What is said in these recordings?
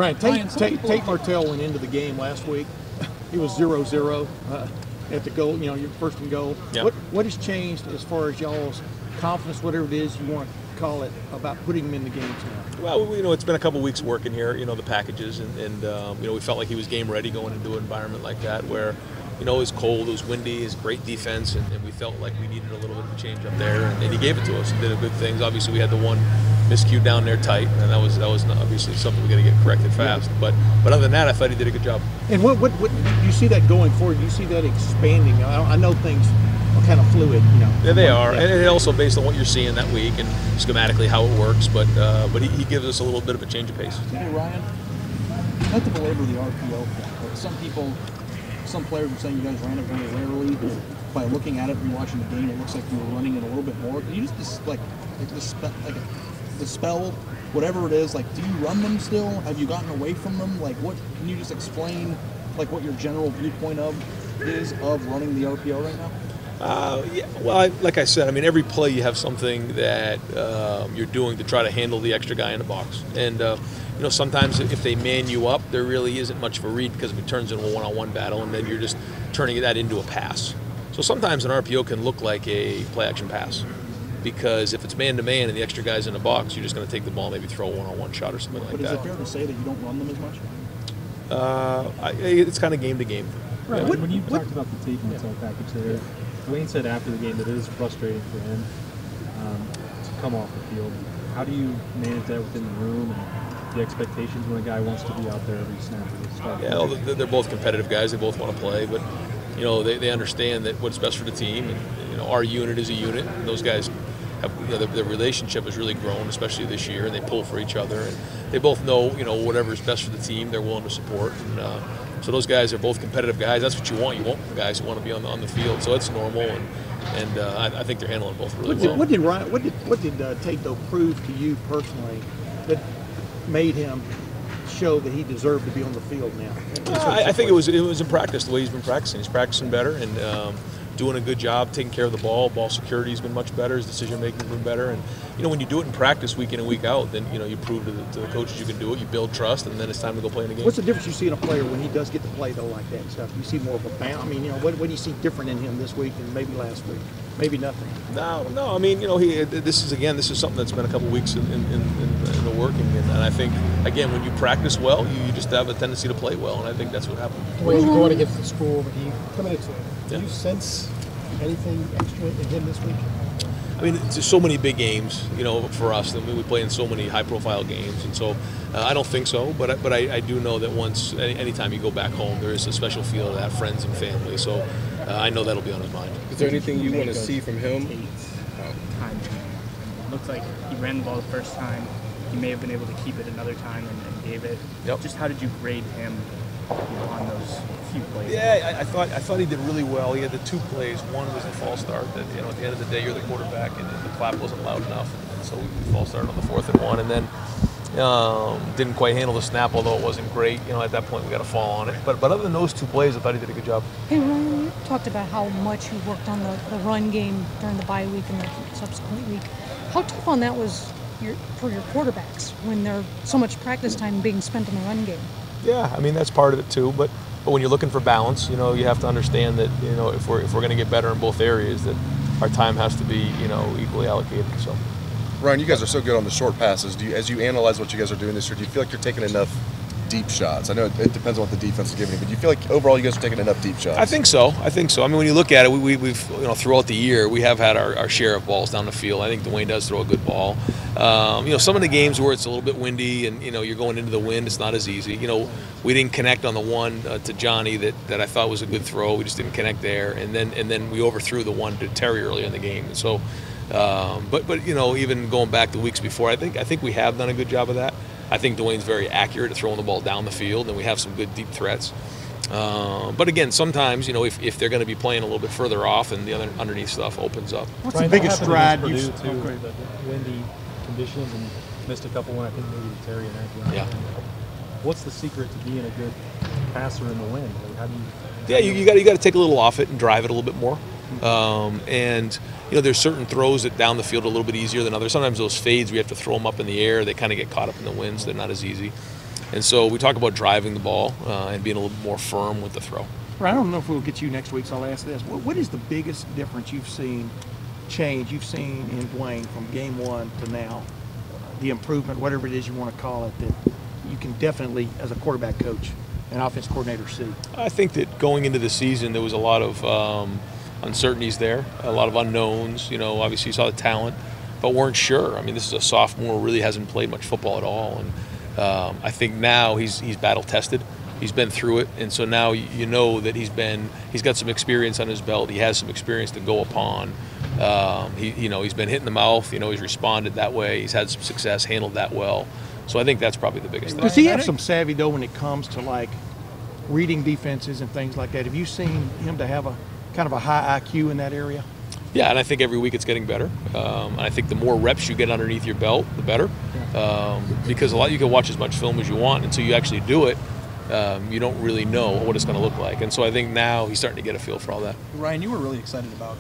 Right, Tate Martell went into the game last week. He was 0-0 at the goal, your first and goal. Yep. What has changed as far as y'all's confidence, whatever it is you want to call it, about putting him in the games now? Well, it's been a couple weeks working here, the packages, and we felt like he was game ready going into an environment like that where, it was cold, it was windy, it's great defense, and we felt like we needed a little bit of a change up there, and he gave it to us. He did good things. Obviously, we had the one miscue down there tight, and that was obviously something we got to get corrected fast. But other than that, I thought he did a good job. And what do you see that going forward? Do you see that expanding? I know things are kind of fluid, Yeah, they are, and also based on what you're seeing that week and schematically how it works. But he gives us a little bit of a change of pace. Hey Ryan, not to belabor the RPO, but some players are saying you guys ran it very rarely. By looking at it and watching the game, it looks like you were running it a little bit more. Can you just dispel whatever it is? Like, do you run them still? Have you gotten away from them? Like, what? Can you just explain what your general viewpoint is of running the RPO right now? Yeah. Well, like I said, every play you have something that you're doing to try to handle the extra guy in the box, and sometimes if they man you up, there really isn't much of a read because it turns into a one-on-one battle, and then you're just turning that into a pass. So sometimes an RPO can look like a play-action pass because if it's man-to-man and the extra guy's in the box, you're just going to take the ball and maybe throw a one-on-one shot or something like that. But is it fair to say that you don't run them as much? It's kind of game to game. Right. Yeah. When you talked about the Tate Martell package there, Dwayne said after the game that it is frustrating for him to come off the field. How do you manage that within the room and the expectations when a guy wants to be out there every snap of the start? Yeah, well, they're both competitive guys. They both want to play, but they understand that what's best for the team, and our unit is a unit, and those guys have their relationship has really grown, especially this year, and they pull for each other, and they both know whatever's best for the team, they're willing to support, and so those guys are both competitive guys. That's what you want. You want guys who want to be on the field, so it's normal, and I think they're handling both really well. What did Tate though prove to you personally that made him show that he deserved to be on the field now? I think it was in practice, the way he's been practicing. He's practicing better and doing a good job taking care of the ball. Ball security has been much better. His decision making has been better. And when you do it in practice week in and week out, then you prove to the coaches you can do it. You build trust, and then it's time to go play in the game. What's the difference you see in a player when he does get to play though like that and stuff? You see more of a bounce. What do you see different in him this week than maybe last week? Maybe nothing. No. This is something that's been a couple weeks in the working, and I think again when you practice well, you just have a tendency to play well, and I think that's what happened. When you're going against the school that he committed to, do Yeah. you sense anything extra in him this week? There's so many big games, for us. We play in so many high-profile games, and so I don't think so. But I do know that anytime you go back home, there is a special feel to that, friends and family. So I know that'll be on his mind. Is there anything you want to see from him? Time. Looks like he ran the ball the first time. He may have been able to keep it another time and gave it. Yep. Just how did you grade him on those few plays? Yeah, I thought he did really well. He had the two plays. One was a false start. That at the end of the day, you're the quarterback, and the clap wasn't loud enough, and so we false started on the 4th and 1, and then didn't quite handle the snap, although it wasn't great. At that point we got a fall on it. But other than those two plays, I thought he did a good job. Hey Ryan, you talked about how much you worked on the run game during the bye week and the subsequent week. How tough on that was for your quarterbacks when there's so much practice time being spent on the run game? Yeah, that's part of it too. But when you're looking for balance, you have to understand that if we're going to get better in both areas, that our time has to be equally allocated. So. Ryan, you guys are so good on the short passes. As you analyze what you guys are doing this year, do you feel like you're taking enough deep shots? I know it depends on what the defense is giving you, but do you feel like overall you guys are taking enough deep shots? I think so. When you look at it, we've throughout the year we have had our share of balls down the field. I think Dwayne does throw a good ball. Some of the games where it's a little bit windy and you're going into the wind, it's not as easy. We didn't connect on the one to Johnny that I thought was a good throw. We just didn't connect there, and then we overthrew the one to Terry earlier in the game. And so, but even going back the weeks before, I think we have done a good job of that. I think Dwayne's very accurate at throwing the ball down the field, and we have some good deep threats. But again, sometimes if they're going to be playing a little bit further off, and the other underneath stuff opens up. What's the biggest stride you you've too? The windy conditions and missed a couple when I think maybe to Terry and Aggie. Yeah. What's the secret to being a good passer in the wind? How do you? Yeah, you got to take a little off it and drive it a little bit more. And there's certain throws that down the field are a little bit easier than others. Sometimes those fades we have to throw them up in the air. They kind of get caught up in the wind, so they're not as easy. And so we talk about driving the ball and being a little more firm with the throw. I don't know if we'll get you next week, so I'll ask this. What is the biggest difference you've seen in Dwayne from game one to now? The improvement, whatever it is you want to call it, that you can definitely, as a quarterback coach and offense coordinator, see? I think that going into the season, there was a lot of uncertainties there, a lot of unknowns. You know, obviously you saw the talent, but weren't sure. I mean, this is a sophomore, really hasn't played much football at all. And I think now he's battle tested. He's been through it, and so now you know that he's got some experience on his belt. He has some experience to go upon. He's been hit in the mouth. You know, he's responded that way. He's had some success, handled that well. So I think that's probably the biggest thing. Does he have some savvy though when it comes to like reading defenses and things like that? Have you seen him to have a kind of a high IQ in that area? Yeah, and I think every week it's getting better. And I think the more reps you get underneath your belt, the better. Because you can watch as much film as you want until you actually do it. You don't really know what it's going to look like. And so I think now he's starting to get a feel for all that. Ryan, you were really excited about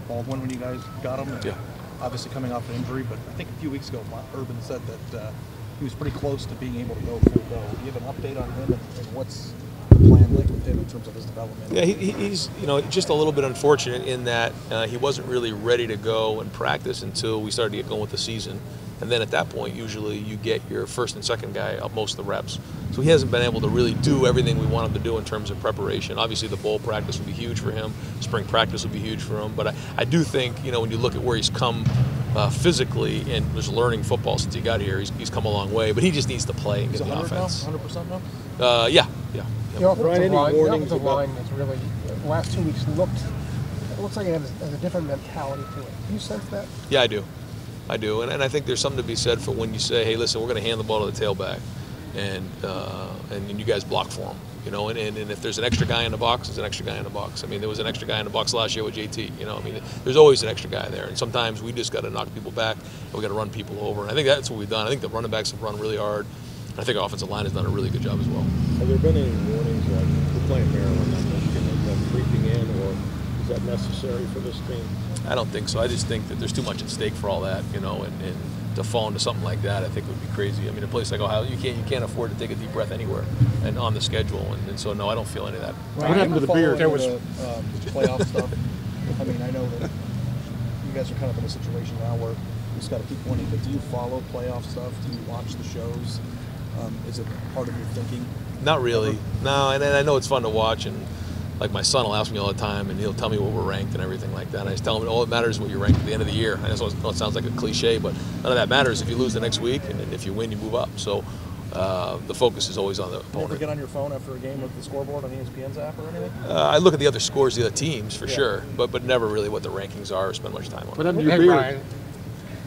Baldwin when you guys got him. Yeah. Obviously coming off an injury, but I think a few weeks ago Urban said that he was pretty close to being able to go full go. Do you have an update on him and what's the plan like with him in terms of his development? Yeah, he's just a little bit unfortunate in that he wasn't really ready to go and practice until we started to get going with the season. And then at that point, usually you get your first and second guy up most of the reps. So he hasn't been able to really do everything we want him to do in terms of preparation. Obviously, the bowl practice will be huge for him. Spring practice will be huge for him. But I do think, when you look at where he's come physically and just learning football since he got here, he's come a long way. But he just needs to play and get the offense. 100% now? Yeah. The offensive line has really, the last 2 weeks it looks like it has a different mentality to it. Do you sense that? Yeah, I do, and I think there's something to be said for when you say, hey, listen, we're going to hand the ball to the tailback, and you guys block for him, and if there's an extra guy in the box, there's an extra guy in the box. I mean, there was an extra guy in the box last year with JT, there's always an extra guy there, and sometimes we just got to knock people back, and we got to run people over, and I think that's what we've done. I think the running backs have run really hard, and I think our offensive line has done a really good job as well. Have there been any warnings, like we're playing Maryland, not Michigan, of them creeping in, or is that necessary for this team? I don't think so. I just think that there's too much at stake for all that, and to fall into something like that, I think would be crazy. I mean, a place like Ohio, you can't afford to take a deep breath anywhere, and on the schedule, and so no, I don't feel any of that. What happened to the beer? There was playoff stuff. I mean, I know that you guys are kind of in a situation now where you just got to keep winning. But do you follow playoff stuff? Do you watch the shows? Is it part of your thinking? Not really. No, and I know it's fun to watch, and like my son will ask me all the time, and he'll tell me what we're ranked and everything like that. And I just tell him all that matters is what you're ranked at the end of the year. I know it sounds like a cliche, but none of that matters if you lose the next week, and if you win, you move up. So the focus is always on the opponent. You ever get on your phone after a game with the scoreboard on ESPN's app or anything? I look at the other scores, the other teams for sure, but never really what the rankings are or spend much time on. What happened to your beard?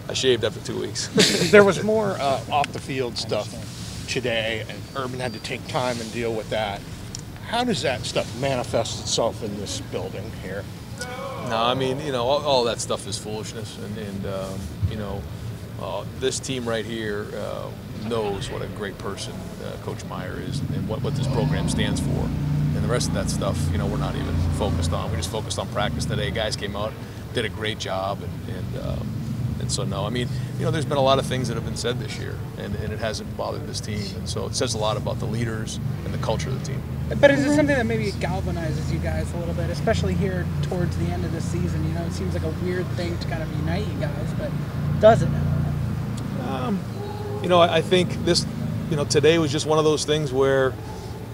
I shaved after 2 weeks. There was more off the field stuff today, and Urban had to take time and deal with that. How does that stuff manifest itself in this building here? No, I mean, all that stuff is foolishness, and this team right here knows what a great person Coach Meyer is, and what this program stands for. And the rest of that stuff, we're not even focused on. We just focused on practice today. Guys came out, did a great job, and so no, I mean, there's been a lot of things that have been said this year, and it hasn't bothered this team, and so it says a lot about the leaders and the culture of the team. But is it something that maybe galvanizes you guys a little bit, especially here towards the end of the season? It seems like a weird thing to kind of unite you guys, but does it now? I think this, today was just one of those things where,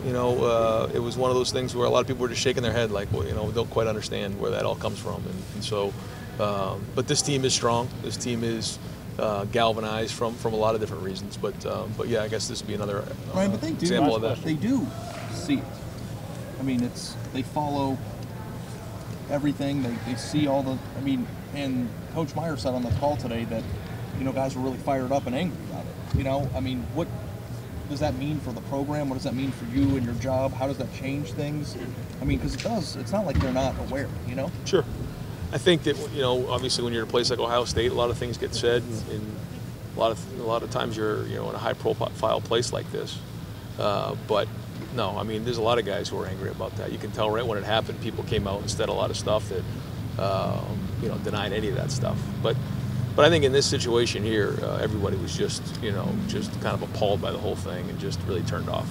it was one of those things where a lot of people were just shaking their head like, well, don't quite understand where that all comes from, and so. But this team is strong. This team is galvanized from a lot of different reasons. But yeah, I guess this would be another example of that. They do see it. I mean, they follow everything. They see all the. I mean, and Coach Meyer said on the call today that guys were really fired up and angry about it. I mean, what does that mean for the program? What does that mean for you and your job? How does that change things? I mean, because it does. It's not like they're not aware. Sure. I think that obviously when you're at a place like Ohio State, a lot of things get said, and a lot of times you're in a high-profile place like this. But no, I mean there's a lot of guys who are angry about that. You can tell right when it happened, people came out and said a lot of stuff that denied any of that stuff. But But I think in this situation here, everybody was just, just kind of appalled by the whole thing and just really turned off.